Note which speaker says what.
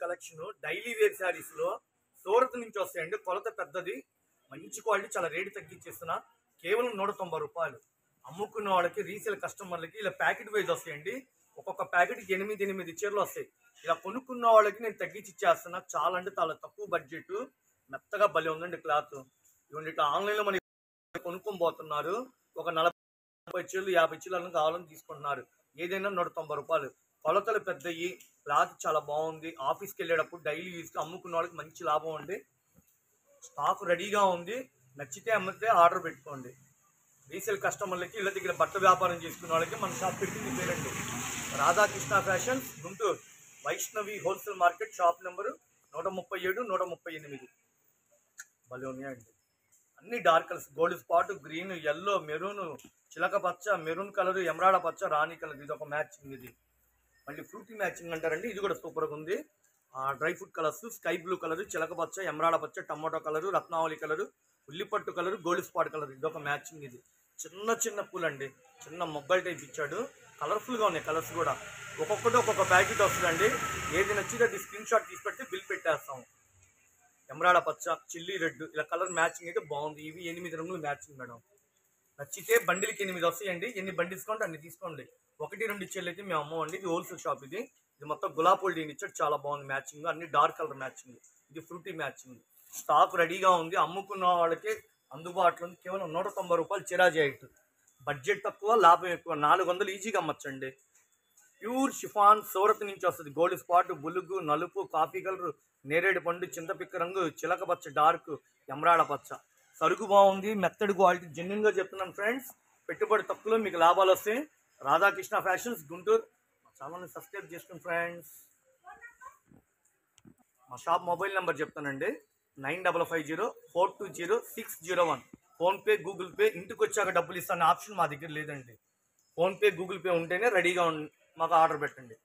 Speaker 1: Collection daily wear saris లో సూరత్ నుంచి వస్తాయండి. కొలత పెద్దది, మంచి క్వాలిటీ, చాలా రేటు తగ్గించేస్తున్నా. కేవలం 190 రూపాయలు. అమ్ముకున్న వాళ్ళకి, రీసేల్ కస్టమర్లకి ఇలా ప్యాకెట్ వైజ్ వస్తాయండి. ఒక్కొక్క ప్యాకెట్కి 8 చీరలు వస్తాయి. ఇలా కొనుక్కున్న వాళ్ళకి నేను తగ్గించి ఇచ్చేస్తున్నా. చాలా అంటే చాలా తక్కువ బడ్జెట్, మెత్తగా భలే ఉందండి క్లాత్. ఇవ్వండి, ఇట్లా ఆన్లైన్లో మనకి కొనుక్కొని పోతున్నారు. ఒక 40 చీరలు 50 చీరలు కావాలని తీసుకుంటున్నారు. ఏదైనా 190 రూపాయలు. కొలతలు పెద్దవి, క్లాత్ చాలా బాగుంది. ఆఫీస్కి వెళ్ళేటప్పుడు డైలీ యూస్కి అమ్ముకున్న వాళ్ళకి మంచి లాభం ఉంది. స్టాక్ రెడీగా ఉంది. నచ్చితే అమ్మితే ఆర్డర్ పెట్టుకోండి. రీసేల్ కస్టమర్లకి, ఇళ్ళ దగ్గర బట్ట వ్యాపారం చేసుకున్న వాళ్ళకి మన షాప్ పెట్టింది పేరండి Radhakrishna fashions, Guntur, Vaishnavi wholesale market, shop number 137, 138. భలే ఉన్నాయండి. అన్ని dark colours, gold spot, green, yellow, maroon, చిలక పచ్చ, మెరూన్ కలర్, ఎమరాడ పచ్చ, రాణి కలర్. ఇది ఒక మ్యాచింగ్. ఇది మళ్ళీ ఫ్రూటీ మ్యాచింగ్ అంటారండి. ఇది కూడా సూపర్గా ఉంది. Dry fruit colours, sky blue colour, చిలక పచ్చ, ఎమరాడ పచ్చ, టమాటో కలరు, రత్నావళి కలరు, ఉల్లిపట్టు కలరు, గోల్డ్ స్పాట్ కలర్. ఇది ఒక మ్యాచింగ్. ఇది చిన్న చిన్న పూలు అండి, చిన్న మొగ్గలు టైప్ ఇచ్చాడు. కలర్ఫుల్గా ఉన్నాయి కలర్స్ కూడా. ఒక్కొక్కటి ఒక్కొక్క ప్యాకెట్ వస్తుందండి. ఏది నచ్చితే అది స్క్రీన్ షాట్ తీసి పెట్టి బిల్ పెట్టేస్తాం. ఎమరాడ పచ్చ, చిల్లీ రెడ్, ఇలా కలర్ మ్యాచింగ్ అయితే బాగుంది. ఇవి 8 రంగులు మ్యాచింగ్ మేడం. నచ్చితే బండిల్కి 8 వస్తాయండి. ఎన్ని బండిల్స్ కావాలంటే అన్ని తీసుకోండి. 1-2 చీరలు అయితే మేము అమ్మవండి. ఇది హోల్సేల్ షాప్. ఇది మొత్తం గులాబ్ పూలు దీని ఇచ్చాడు. చాలా బాగుంది మ్యాచింగ్. అన్ని డార్క్ కలర్ మ్యాచింగ్. ఇది ఫ్రూటీ మ్యాచింగ్. స్టాక్ రెడీగా ఉంది. అమ్ముకున్న వాళ్ళకి అందుబాటులో ఉంది. కేవలం 190 రూపాయలు చిరాజీ ఐట్. బడ్జెట్ తక్కువ, లాభం ఎక్కువ. 400 ఈజీగా అమ్మచ్చండి. ప్యూర్ షిఫాన్, సూరత్ నుంచి వస్తుంది. గోల్డ్ స్పాట్, బులుగు, నలుపు, కాఫీ కలర్, నేరేడు పండు, చింతపిక్క రంగు, చిలక పచ్చ, డార్క్, ఎమరాడ పచ్చ. సరుకు బాగుంది, మెత్తడి క్వాలిటీ. జెన్యున్గా చెప్తున్నాను ఫ్రెండ్స్. పెట్టుబడి తక్కువలో మీకు లాభాలు వస్తాయి. రాధాకృష్ణ ఫ్యాషన్స్, గుంటూరు. మా ఛానల్ని సబ్స్క్రైబ్ చేసుకోండి ఫ్రెండ్స్. మా షాప్ మొబైల్ నెంబర్ చెప్తానండి, 9550420601. PhonePe, Google pay. ఇంటికి వచ్చాక డబ్బులు ఇస్తాను ఆప్షన్ మా దగ్గర లేదండి. ఫోన్పే, గూగుల్ పే ఉంటేనే రెడీగా మాకు ఆర్డర్ పెట్టండి.